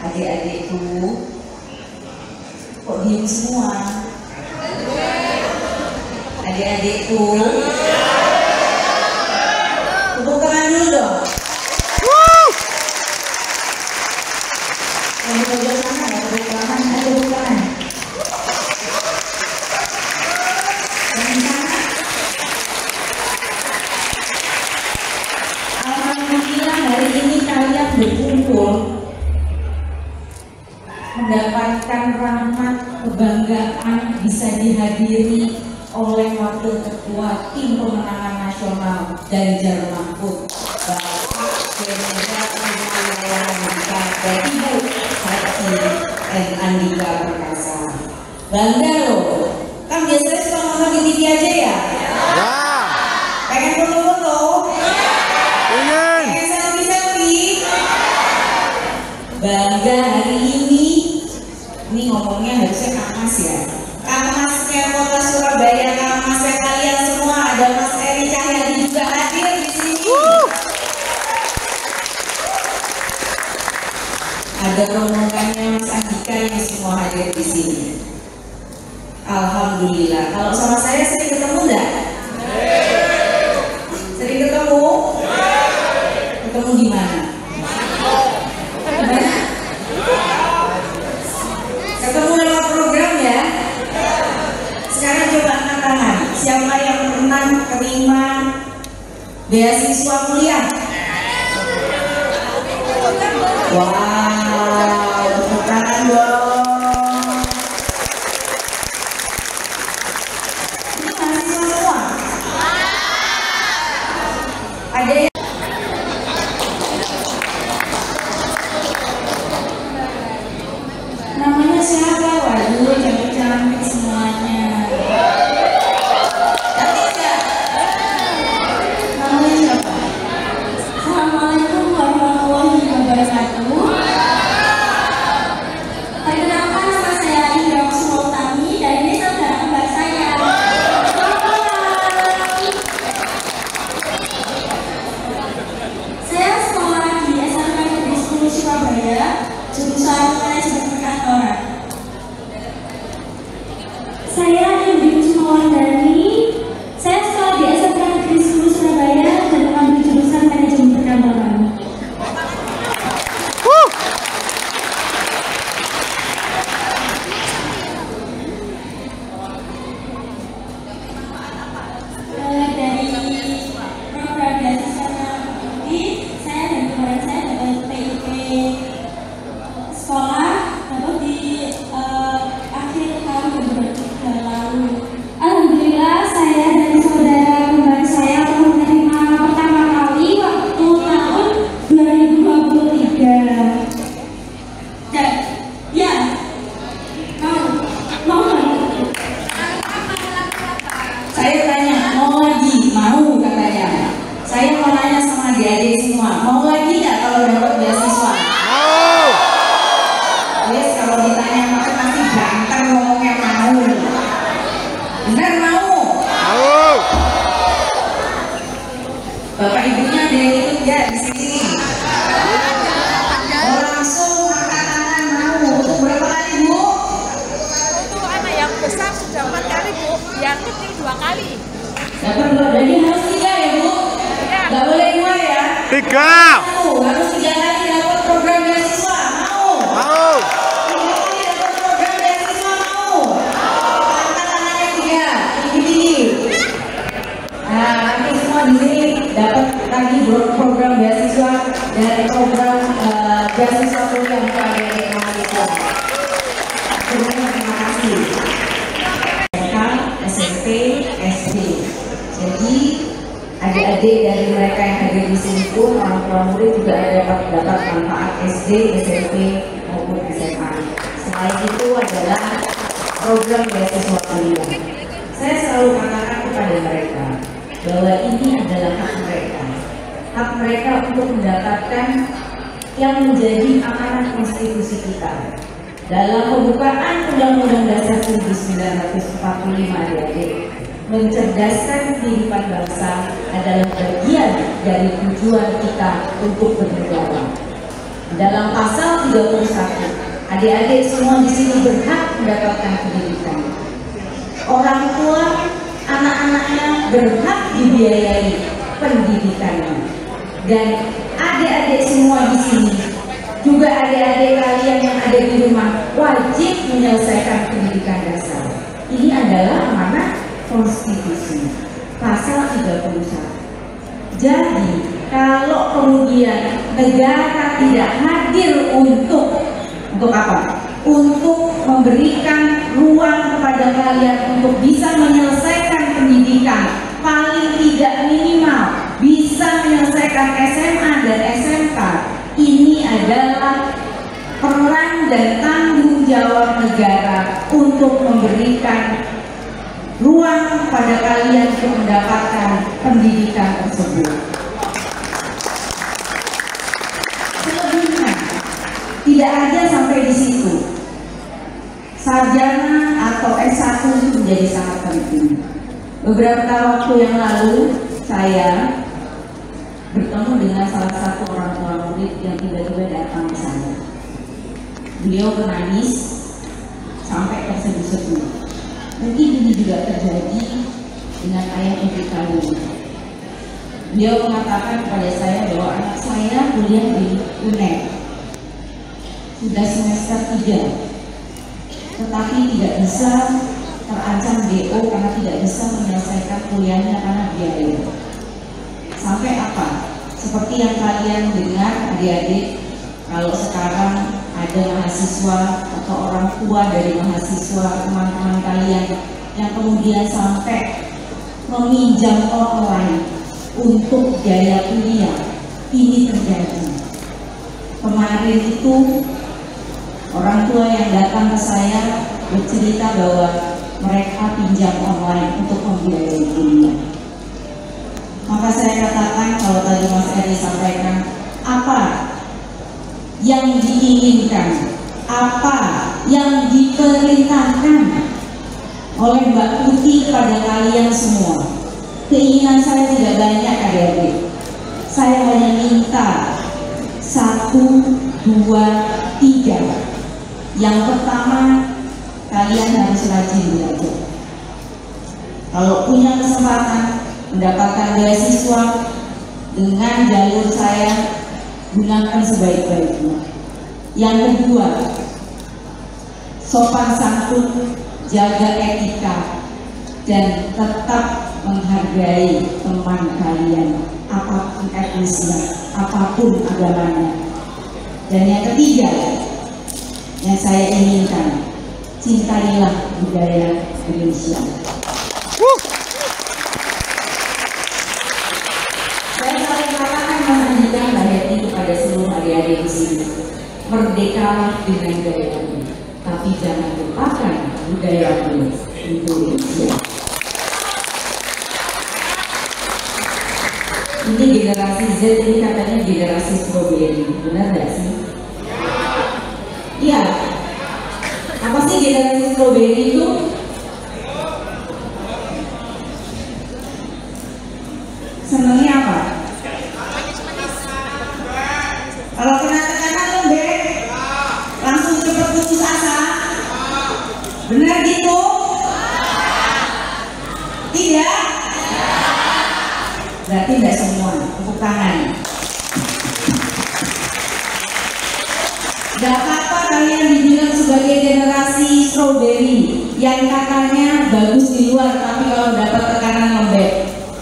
S8: Adik-adikku, kok diem semua? Adik-adikku, tepuk tangan dulu dong. Yang di bagian sana ya, tepuk tangan, tepuk tangan. Alhamdulillah hari ini kalian berkumpul mendapatkan rahmat kebanggaan bisa dihadiri oleh Wakil Ketua Tim Pemenangan Nasional Ganjar Mahfud, Bapak Jenderal Andika Ibu Hati N. Andika Perkasa. Bangga loh, kan biasanya suka nonton di TV aja ya? Pengen foto-foto? Pengen selfie-selfie? Bangga hari ini ngomongnya harusnya Kang Mas ya. Kang Masnya Kota Surabaya, Kang Masnya kalian semua, ada Mas Eri Cahyadi juga hadir di sini. Ada rombongannya Mas Andika yang semua hadir di sini. Alhamdulillah. Kalau sama saya sering ketemu enggak? Sering ketemu? Ketemu di mana? Ketemu lewat program ya. Sekarang coba angkat tangan. Siapa yang pernah terima beasiswa kuliah? Wow, tepuk tangan dong. Ini mahasiswa semua? Ada yang namanya siapa? Waduh, cantik-cantik semuanya. Cantik nggak? Namanya siapa? Assalamualaikum warahmatullahi wabarakatuh. Perkenalkan, nama saya Indra Kusuma dan ini saudara kembar saya. Saya sekolah di SMK Negeri 10 Surabaya, jurusan Manajemen Perkantoran. Saya Indi Kusumawardani. Saya sekolah di SMK Negeri 10 Surabaya dan mengambil jurusan Manajemen Perkantoran. Dari program beasiswa ini, saya dan teman saya dapat PIP sekolah, dapat di beasiswa kuliah untuk adik-adik mahasiswa. Terima kasih. SMK, SMP, SD. Jadi adik-adik dari mereka yang hadir di sini pun orang tua murid juga dapat manfaat SD, SMP maupun SMA. Selain itu adalah program beasiswa kuliah. Saya selalu katakan kepada mereka bahwa ini adalah hak mereka untuk mendapatkan yang menjadi amanat konstitusi kita. Dalam pembukaan Undang-Undang Dasar 1945 adik-adik, mencerdaskan kehidupan bangsa adalah bagian dari tujuan kita untuk bernegara. Dalam pasal 31, adik-adik semua di sini berhak mendapatkan pendidikan. Orang tua anak-anaknya berhak dibiayai pendidikannya. Dan adik-adik semua di sini, juga adik-adik kalian yang ada di rumah, wajib menyelesaikan pendidikan dasar. Ini adalah amanat konstitusi pasal 31. Jadi kalau kemudian negara tidak hadir untuk apa? Untuk memberikan ruang kepada kalian untuk bisa menyelesaikan pendidikan, paling tidak minimal bisa menyelesaikan SMA dan SMK. Ini adalah peran dan tanggung jawab negara untuk memberikan ruang pada kalian untuk mendapatkan pendidikan tersebut. Selebihnya tidak aja sampai di situ. Sarjana atau S1 itu menjadi sangat penting. Beberapa waktu yang lalu saya bertemu dengan salah satu orang tua murid yang tiba-tiba datang ke saya. Beliau menangis sampai terseduh-seduh. Mungkin ini juga terjadi dengan ayah ibu kalian. Beliau mengatakan kepada saya bahwa anak saya kuliah di UNED, sudah semester 3, tetapi tidak bisa, terancam DO karena tidak bisa menyelesaikan kuliahnya karena biaya. Sampai apa? Seperti yang kalian dengar adik-adik, kalau sekarang ada mahasiswa atau orang tua dari mahasiswa, teman-teman kalian yang kemudian sampai meminjam online untuk biaya kuliah. Ini terjadi. Kemarin itu orang tua yang datang ke saya bercerita bahwa mereka pinjam online untuk membiayai kuliah. Maka saya katakan, kalau tadi Mas Eri sampaikan, apa yang diinginkan, apa yang diperintahkan oleh Mbak Putih pada kalian semua. Keinginan saya tidak banyak adik-adik. Saya hanya minta 1, 2, 3. Yang pertama, kalian harus rajin belajar. Kalau punya kesempatan mendapatkan beasiswa dengan jalur saya, gunakan sebaik-baiknya. Yang kedua, sopan santun, jaga etika, dan tetap menghargai teman kalian, apapun etnisnya, apapun agamanya. Dan yang ketiga, yang saya inginkan, cintailah budaya Indonesia. Saya selalu katakan menanyakan Mbak Heti kepada seluruh adik-adik di sini, merdekalah dengan gayamu, tapi jangan lupakan budayamu Indonesia. Ini generasi Z, ini katanya generasi strawberry, benar nggak sih? Iya. Apa sih generasi strawberry itu? Senangnya apa? Kalau kena tekanan lembek, langsung cepat putus asa. Benar gitu? Tidak? Berarti tidak semua. Tepuk tangan. Gak apa-apa kalian dibilang sebagai generasi strawberry yang katanya bagus di luar, tapi kalau dapat tekanan lembek.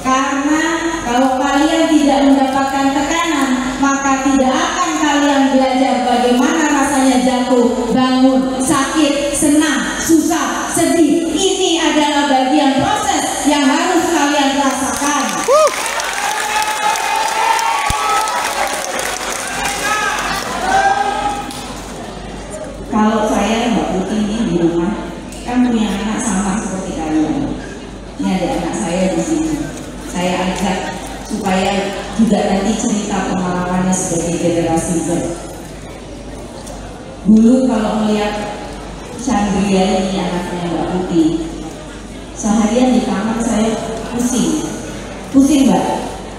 S8: Karena kalau kalian tidak mendapatkan tekanan, maka tidak akan kalian belajar bagaimana rasanya jatuh, bangun, sakit, senang, susah, sedih. Ini adalah bagian proses yang harus kalian rasakan. Kalau saya Mbak Putih ini di rumah kan punya anak sama seperti kalian. Ini ada anak saya di sini. Saya ajak supaya juga nanti cerita pengalamannya sebagai generasi Z. Dulu kalau melihat Chandria ini anaknya Mbak Putih, seharian di kamar saya pusing. Pusing Mbak.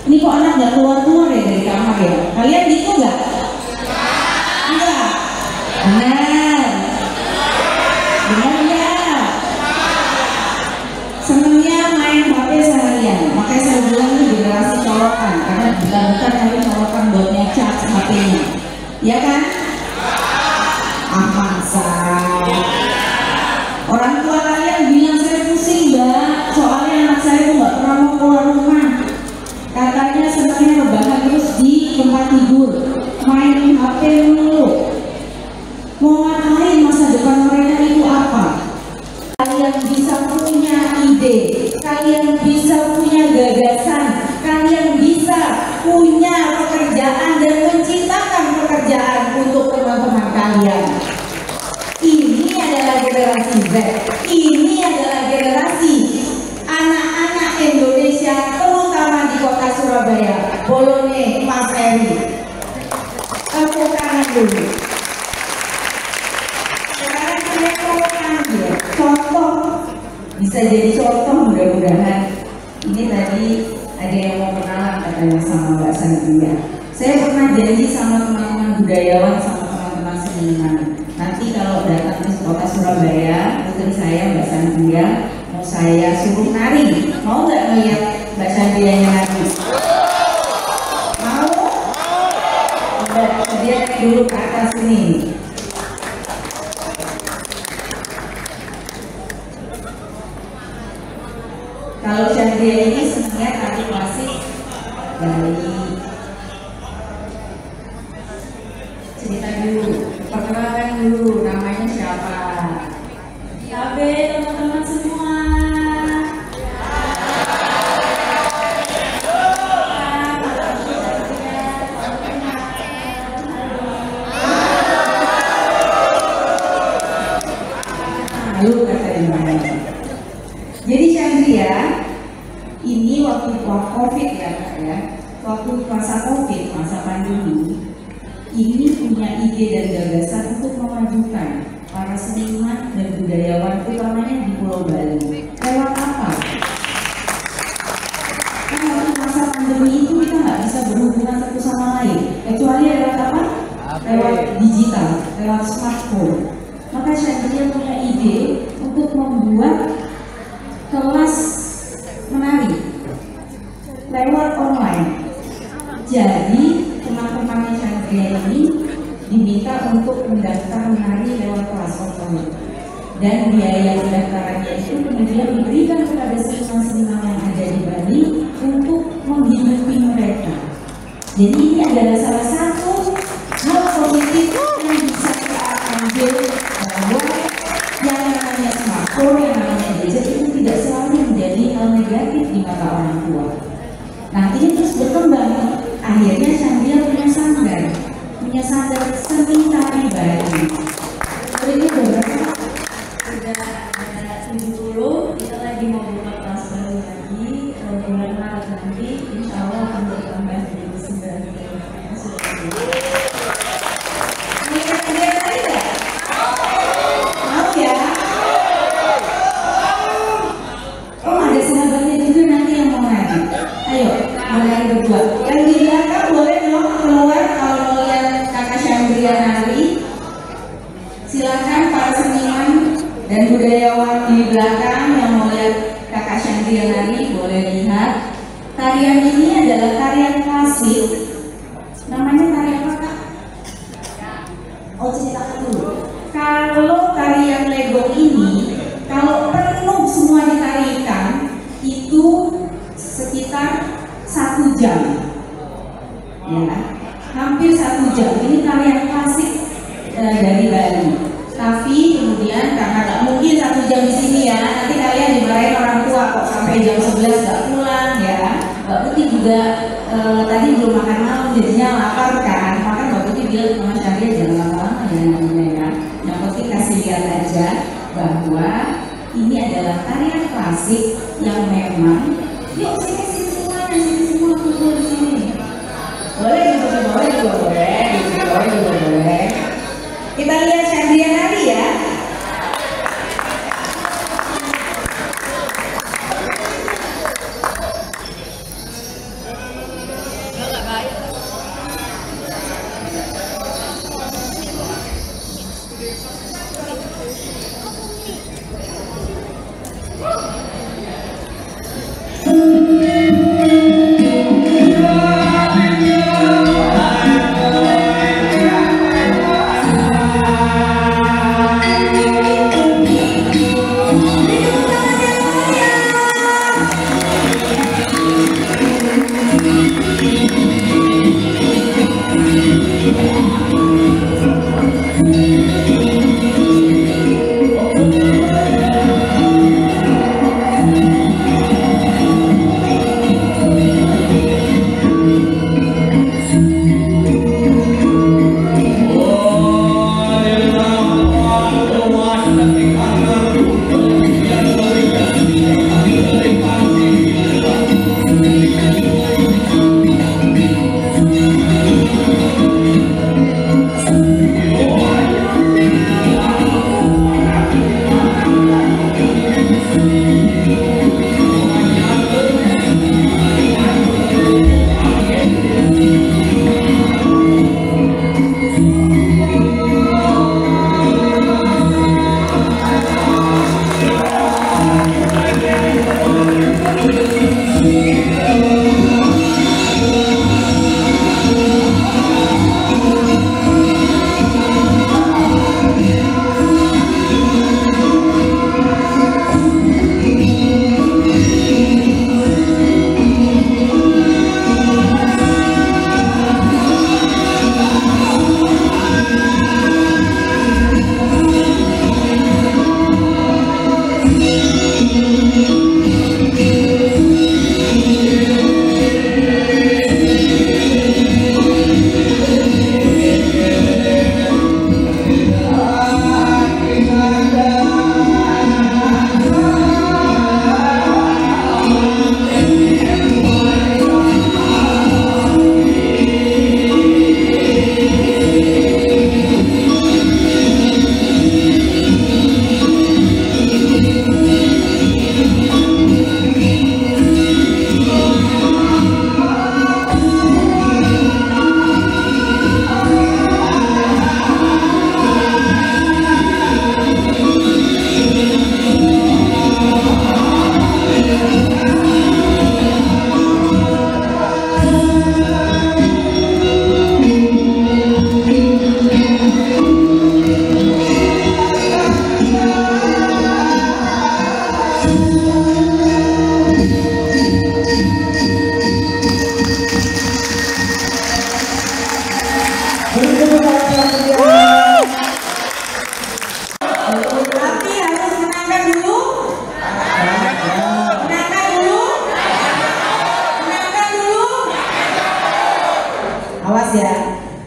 S8: Ini kok anak nggak keluar-keluar ya dari kamar ya? Kalian gitu nggak? Enggak. Benar. Benar ya. Senangnya main HP seharian. Makanya saya bilang ini generasi colokan, karena bukan kami colokan buat ngecas HP-nya. Ya kan? Masa orang tua kalian bilang saya pusing Mbak, soalnya anak saya tuh nggak pernah mau keluar rumah. Katanya senangnya rebahan terus di tempat tidur, main HP mulu. Mau ngapain masa depan mereka itu apa? Kalian bisa punya ide, kalian bisa punya gagasan, kalian bisa punya pekerjaan dan menciptakan pekerjaan untuk teman-teman kalian. Ini adalah generasi Z. Ini adalah generasi anak-anak Indonesia, terutama di kota Surabaya. Bolone, Mas Eri. Tepuk tangan dulu. Sekarang saya contohkan ya. Contoh. Bisa jadi contoh mudah-mudahan. Ini tadi ada yang mau kenalan katanya sama Mbak Sandria. Saya pernah janji sama teman-teman budayawan, sama teman-teman seniman. Nanti kalau datang ke kota Surabaya, putri saya Mbak Sandria mau saya suruh nari. Mau nggak ngeliat Mbak Sandria yang nari? Mau? Udah, dia dulu ke atas sini. Kalau Sandria ini senangnya tari klasik dari cerita dulu. Perkenalan dulu, namanya siapa? Yabe teman-teman semua. Halo kata Imam. Jadi Chandria ini waktu COVID ya Kak ya, waktu masa COVID, masa pandemi, ini punya ide dan gagasan untuk memajukan para seniman dan budayawan, utamanya di Pulau Bali. Lewat apa? Kan waktu masa pandemi itu kita nggak bisa berhubungan satu sama lain, kecuali lewat apa? Lewat digital, lewat smartphone. Maka Chandria punya ide untuk membuat kelas menari lewat online. Jadi teman-teman Chandria ini diminta untuk mendaftar menari lewat kelas online, dan biaya pendaftarannya itu kemudian diberikan kepada seniman-seniman yang ada di Bali untuk menghidupi mereka. Jadi ini adalah salah satu hal positif yang bisa kita ambil, bahwa yang namanya smartphone, yang namanya gadget itu tidak selalu menjadi hal negatif di mata orang tua. Nah ini terus berkembang. Akhirnya Chandria punya sanggar seni tari Bali. Ini berapa? Sudah ada 70. Kita lagi mau buka kelas baru lagi bulan Maret nanti. Insya Allah akan bertambah jadi 9. Ini Chandria tadi nggak? Mau ya? Oh ada sahabatnya juga nanti yang mau ngaji. Ayo, mulai berdua. Yang di belakang boleh dong keluar kalau mau lihat kakak Chandria nari. Silakan para seniman dan budayawan di belakang yang mau lihat kakak Chandria nari boleh lihat. Tarian ini adalah tarian klasik. Namanya tarian apa Kak? Oh ceritakan dulu. Kalau tarian legong ini, kalau penuh semua ditarikan itu sekitar 1 jam, ya. hampir 1 jam. Ini karya klasik dari Bali. Tapi kemudian karena nggak mungkin 1 jam di sini ya, nanti kalian dimarahin orang tua kok sampai jam 11 nggak pulang ya. Mbak Putih juga tadi belum makan malam jadinya lapar kan. Maka Mbak Putih bilang ke Mas Syahrian jangan lama-lama ya. Yang penting kasih lihat aja bahwa ini adalah karya klasik yang memang yuk sini semuanya, sini semua kumpul di sini. Boleh juga boleh. Kita lihat Syahrian tadi ya.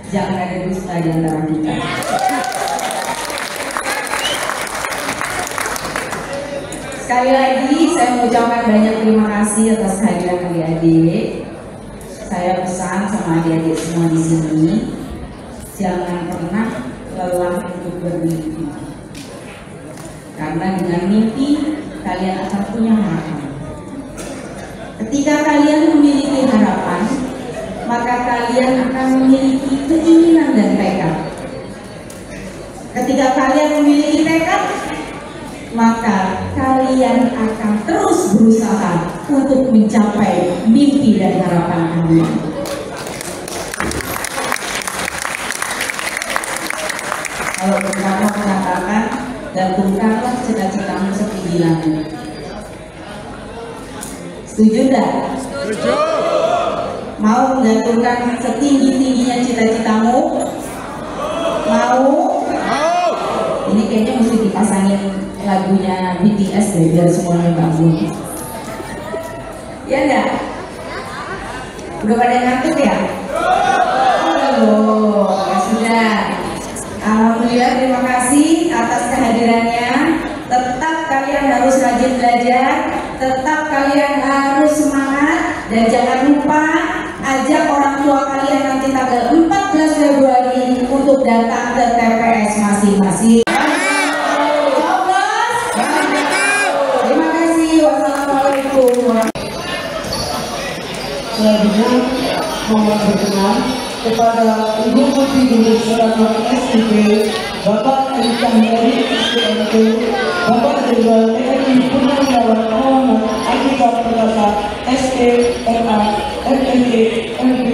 S8: jangan ada dusta di antara kita. Sekali lagi saya mengucapkan banyak terima kasih atas kehadiran adik-adik. Saya pesan sama adik-adik semua di sini, jangan pernah lelah untuk bermimpi. Karena dengan mimpi kalian akan punya harapan. Ketika kalian memiliki harapan, maka kalian akan memiliki keinginan dan tekad. Ketika kalian memiliki tekad, maka kalian akan terus berusaha untuk mencapai mimpi dan harapan kalian. Kalau Bung Karno mengatakan, gantungkanlah cita-citamu setinggi langit. Setuju enggak? Setuju. Mau menggantungkan setinggi-tingginya cita-citamu? Mau? Ini kayaknya mesti dipasangin lagunya BTS deh, biar semuanya bangun. Ya enggak? Udah pada ngantuk ya? Oh, ya sudah. Alhamdulillah, terima kasih atas kehadirannya. Tetap kalian harus rajin belajar, tetap kalian harus semangat, dan jangan lupa ajak orang tua kalian nanti tanggal 14 Februari untuk datang ke TPS masing-masing. Terima kasih. Wassalamualaikum.
S3: Selanjutnya mohon berkenan kepada Ibu Putri Guru Soekarno SIP, Bapak Edi Cahyadi SPMT, Bapak Jenderal TNI Purnawirawan Muhammad Andika Perkasa SE, MA, MNE, MB,